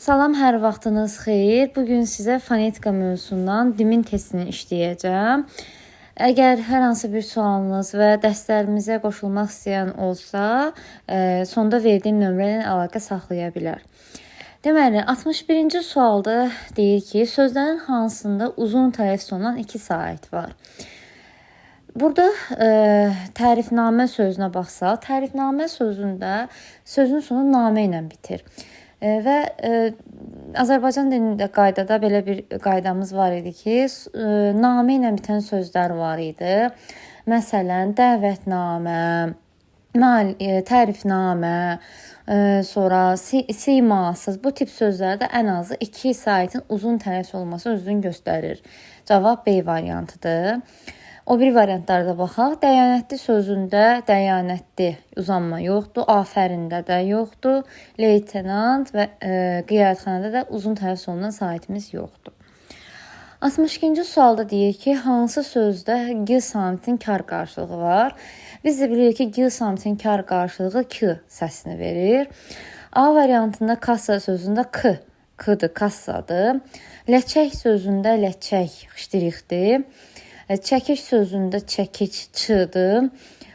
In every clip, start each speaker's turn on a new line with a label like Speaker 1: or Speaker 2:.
Speaker 1: Salam, hər vaxtınız xeyir. Bugün sizə fonetika mövzusundan dimin testini işləyəcəm. Əgər hər hansı bir sualınız və dərslərimizə qoşulmaq istəyən olsa, sonda verdiyim nömrə ilə əlaqə saxlaya bilər. Deməli, 61-ci sualda deyir ki, sözlərin hansında uzun tələffüz olunan 2 sait var. Burada tərifnamə sözünə baxsaq, tərifnamə sözündə sözün sonu namə ilə bitir. Və Azərbaycan dilində qaydada belə bir qaydamız var idi ki, namə ilə bitən sözlər var idi. Məsələn, dəvətnamə, tərifnamə, sonra simasız, bu tip sözlərdə ən azı 2 saitin uzun tələffüz olması özünü göstərir. Cavab B variantıdır. O bir variantlarda baxaq. Dəyanətli sözündə dəyanətli uzanma yoxdur. Afərində də yoxdur. Leytenant və qiyadxanada da uzun tələffüz olunan saitimiz yoxdur. 62-ci sualda deyir ki, hansı sözdə g samitin kar qarşılığı var? Biz də bilirik ki, g samitin kar qarşılığı k səsini verir. A variantında kassa sözündə k-dır, kassadır. Ləçək sözündə ləçək xışdirixdir. Çəkiş sözündə çəkiç ç-dır.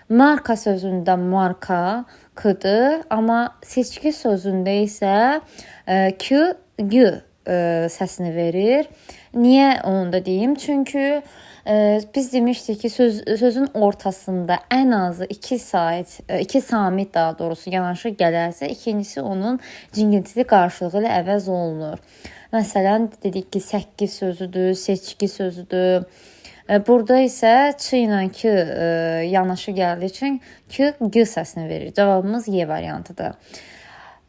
Speaker 1: Marka sözündə marka k-dır. Amma seçki sözündə isə k, g səsini verir. Niyə onu da deyim? Çünki biz demişdik ki, sözün ortasında ən azı 2 samit daha doğrusu yanaşı gələrsə, ikincisi onun cingiltili qarşılığı ilə əvəz olunur. Məsələn, dedik ki, səkki sözüdür, seçki sözüdür. Burada isə ç ilə k yanaşı gəldiyi üçün k, g səsini verir. Cavabımız Y variantıdır.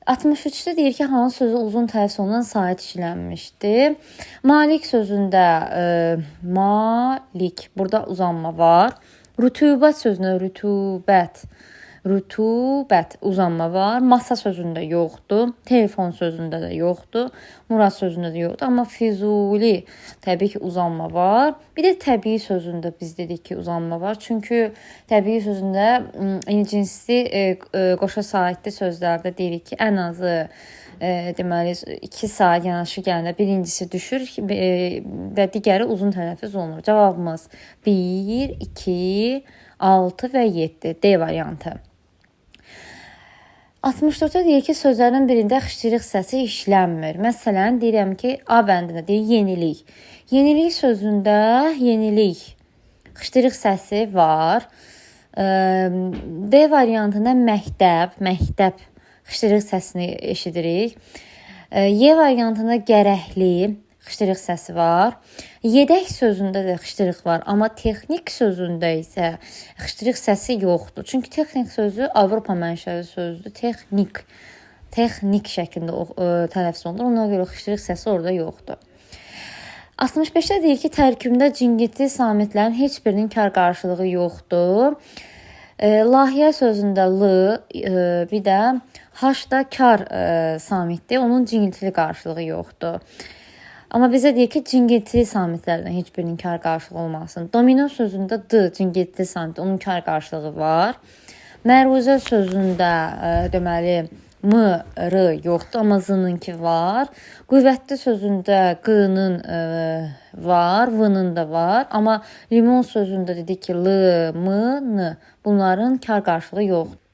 Speaker 1: 63-də deyir ki, hansı sözü uzun tələffüz olunan sait işlənmişdir? Malik sözündə malik, burada uzanma var. Rütubət sözündə rütubət uzanma var. Masa sözündə yoxdur. Telefon sözündə də yoxdur. Murad sözündə də yoxdur. Amma Füzuli təbii ki, uzanma var. Bir də təbii sözündə biz dedik ki, uzanma var. Çünki təbii sözündə cinsli qoşa saitli sözlərdə deyirik ki, ən azı deməli 2 saat yanaşı gələndə birincisi düşür və digəri uzun tələffüz olunur. Cavabımız 1, 2, 6 və 7 D variantı. 64-də deyir ki, sözlərin birində xışdırıq səsi işlənmir. Məsələn, deyirəm ki, A bəndində deyir yenilik. Yenilik sözündə yenilik xışdırıq səsi var. D variantında məktəb xışdırıq səsini eşidirik. Y variantında gərəkli xışdırıq səsi var. Yedək sözündə də xışdırıq var, amma texnik sözündə isə xışdırıq səsi yoxdur. Çünki texnik sözü Avropa mənşəli sözdür. Texnik şəklində tələffüz olunur. Ona görə xışdırıq səsi orada yoxdur. 65-də deyir ki, tərkibində cingiltili samitlərin heç birinin kar qarşılığı yoxdur. Layihə sözündə l, bir də h-da kar samitdir. Onun cingiltili qarşılığı yoxdur. Amma bizə deyir ki, cingiltili samitlərdən heç birinin kar qarşılığı olmasın. Domino sözündə d, cingiltili samit, onun kar qarşılığı var. Məruzə sözündə deməli m, r yoxdur, amma z-nınki var. Qüvvətli sözündə q-nın var, v-nın da var. Amma limon sözündə dedik ki, l, m, n bunların kar qarşılığı yoxdur.